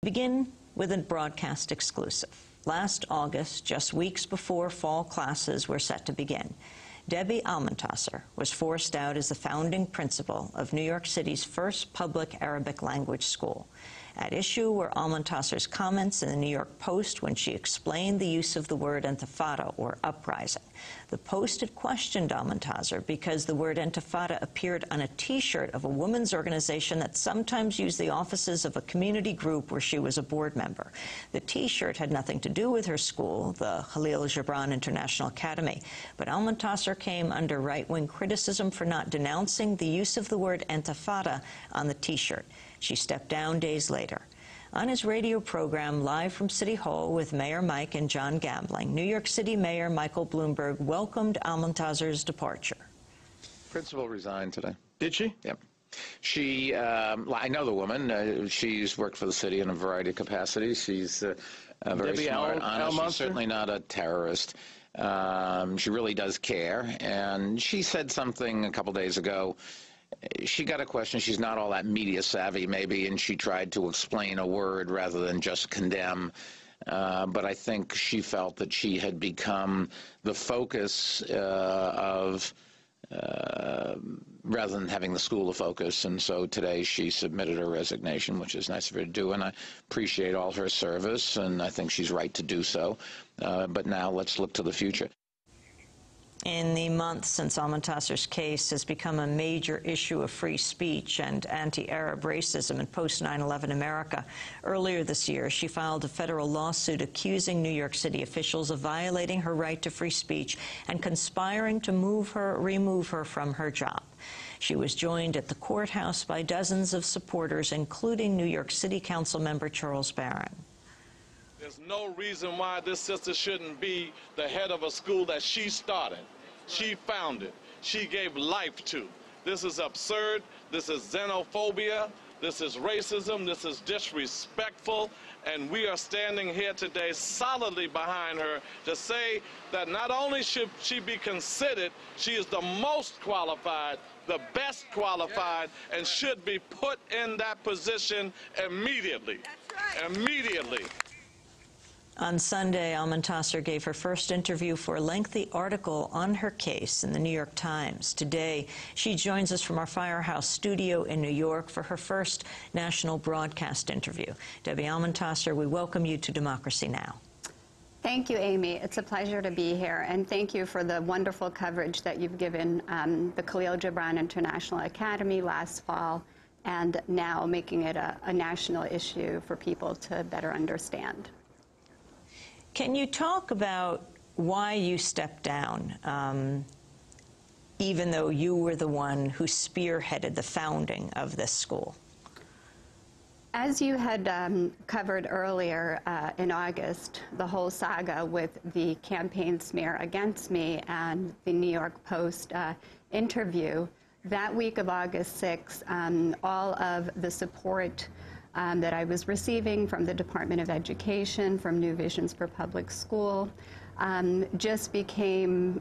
Begin with a broadcast exclusive. Last August, just weeks before fall classes were set to begin, Debbie Almontaser was forced out as the founding principal of New York City's first public Arabic language school. At issue were Almontaser's comments in the New York Post when she explained the use of the word intifada, or uprising. The Post had questioned Almontaser because the word intifada appeared on a T-shirt of a women's organization that sometimes used the offices of a community group where she was a board member. The T-shirt had nothing to do with her school, the Khalil Gibran International Academy, but Almontaser came under right-wing criticism for not denouncing the use of the word intifada on the T-shirt. She stepped down days later. On his radio program, Live from City Hall with Mayor Mike and John Gambling, New York City Mayor Michael Bloomberg welcomed Almontaser's departure. Principal resigned today. Did she? Yep. She, I know the woman. She's worked for the city in a variety of capacities. She's very smart, honest. She's certainly not a terrorist. She really does care. And she said something a couple days ago. She got a question. She's not all that media savvy, maybe, and she tried to explain a word rather than just condemn. But I think she felt that she had become the focus of, rather than having the school a focus. And so today she submitted her resignation, which is nice of her to do. And I appreciate all her service, and I think she's right to do so. But now let's look to the future. In the months since Almontaser's case has become a major issue of free speech and anti-Arab racism in post-9/11 America, earlier this year she filed a federal lawsuit accusing New York City officials of violating her right to free speech and conspiring to remove her from her job. She was joined at the courthouse by dozens of supporters, including New York City Council member Charles Barron. There's no reason why this sister shouldn't be the head of a school that she started, she founded, she gave life to. This is absurd. This is xenophobia. This is racism. This is disrespectful. And we are standing here today solidly behind her to say that not only should she be considered, she is the most qualified, the best qualified, and should be put in that position immediately. That's right. Immediately. On Sunday, Almontaser gave her first interview for a lengthy article on her case in the New York Times. Today, she joins us from our Firehouse studio in New York for her first national broadcast interview. Debbie Almontaser, we welcome you to Democracy Now! Thank you, Amy. It's a pleasure to be here, and thank you for the wonderful coverage that you've given the Khalil Gibran International Academy last fall, and now making it a national issue for people to better understand. Can you talk about why you stepped down, even though you were the one who spearheaded the founding of this school? As you had covered earlier in August, the whole saga with the campaign smear against me and the New York Post interview, that week of August 6th, all of the support that I was receiving from the Department of Education, from New Visions for Public School, just became,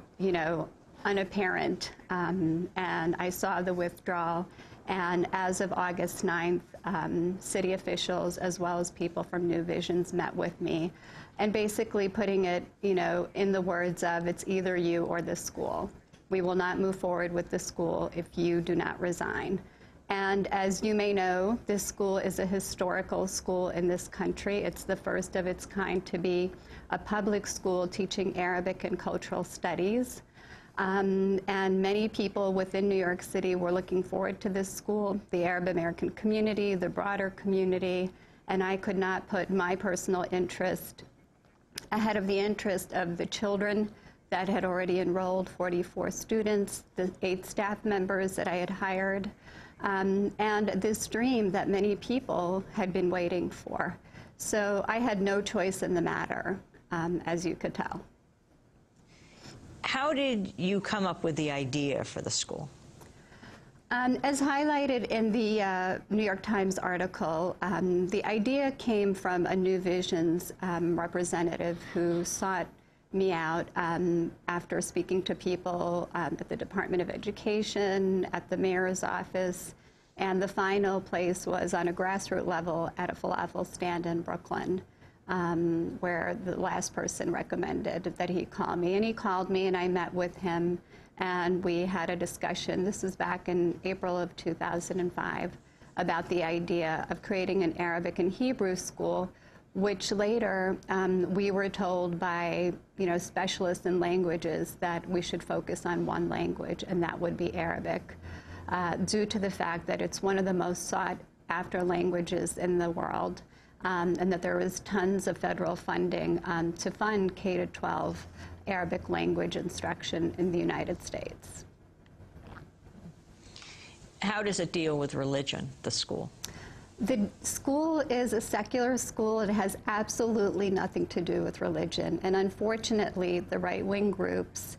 unapparent, and I saw the withdrawal. And as of August 9th, city officials, as well as people from New Visions, met with me, and basically putting it, in the words of, it's either you or the school. We will not move forward with the school if you do not resign. And as you may know, this school is a historical school in this country. It's the first of its kind to be a public school teaching Arabic and cultural studies. And many people within New York City were looking forward to this school, the Arab American community, the broader community, and I could not put my personal interest ahead of the interest of the children that had already enrolled, 44 students, the 8 staff members that I had hired, and this dream that many people had been waiting for. So I had no choice in the matter, as you could tell. How did you come up with the idea for the school? As highlighted in the New York Times article, the idea came from a New Visions representative who sought me out after speaking to people at the Department of Education, at the mayor's office, And the final place was on a grassroots level at a falafel stand in Brooklyn, where the last person recommended that he call me. And he called me, and I met with him, and we had a discussion. This was back in April of 2005, about the idea of creating an Arabic and Hebrew school, which later we were told by specialists in languages that we should focus on one language, and that would be Arabic, due to the fact that it's one of the most sought after languages in the world, and that there was tons of federal funding to fund K-12 Arabic language instruction in the United States. How does it deal with religion, the school? The school is a secular school. It has absolutely nothing to do with religion. And unfortunately, the right-wing groups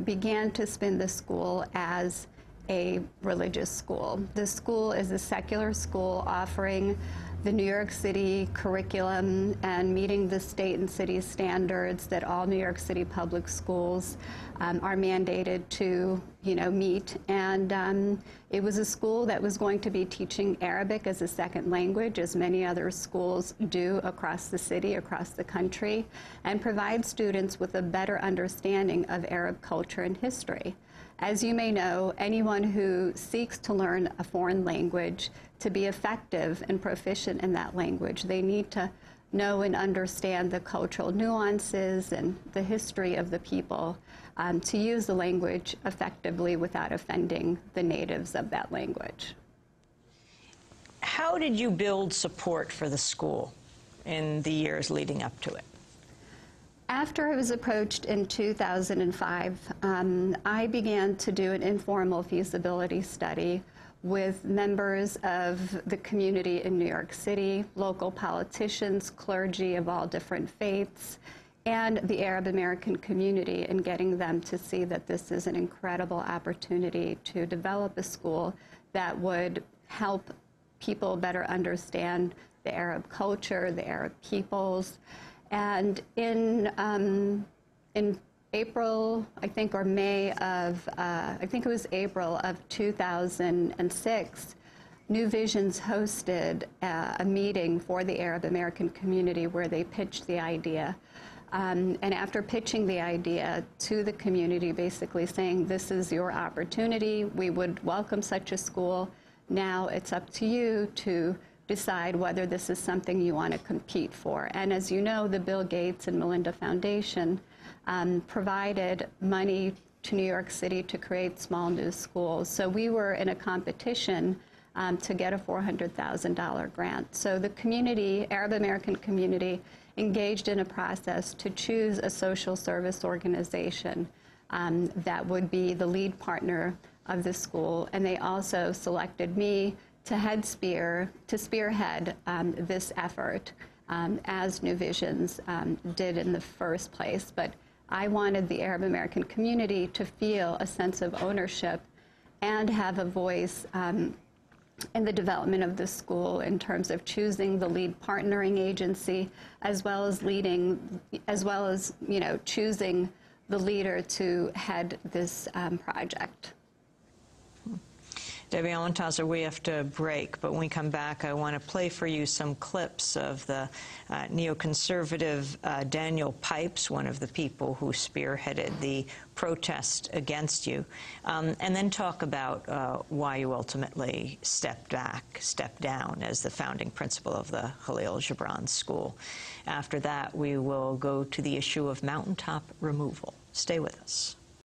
began to spin the school as a religious school. The school is a secular school offering the New York City curriculum and meeting the state and city standards that all New York City public schools are mandated to, meet. And it was a school that was going to be teaching Arabic as a second language, as many other schools do across the city, across the country, and provide students with a better understanding of Arab culture and history. As you may know, anyone who seeks to learn a foreign language, to be effective and proficient in that language, they need to know and understand the cultural nuances and the history of the people to use the language effectively without offending the natives of that language. How did you build support for the school in the years leading up to it? After I was approached in 2005, I began to do an informal feasibility study with members of the community in New York City, local politicians, clergy of all different faiths, and the Arab American community, and getting them to see that this is an incredible opportunity to develop a school that would help people better understand the Arab culture, the Arab peoples. And in April, I think, or May of, I think it was April of 2006, New Visions hosted a meeting for the Arab American community where they pitched the idea. And after pitching the idea to the community, basically saying, this is your opportunity, we would welcome such a school. Now it's up to you to decide whether this is something you want to compete for. And as you know, the Bill Gates and Melinda Foundation provided money to New York City to create small new schools. So we were in a competition to get a $400,000 grant. So the community, Arab American community, engaged in a process to choose a social service organization that would be the lead partner of the school. And they also selected me to spearhead this effort, as New Visions did in the first place. But I wanted the Arab American community to feel a sense of ownership and have a voice in the development of the school in terms of choosing the lead partnering agency, as well as choosing the leader to head this project. Debbie Almontaser, we have to break, but when we come back, I want to play for you some clips of the neoconservative Daniel Pipes, one of the people who spearheaded the protest against you, and then talk about why you ultimately stepped down as the founding principal of the Khalil Gibran School. After that, we will go to the issue of mountaintop removal. Stay with us.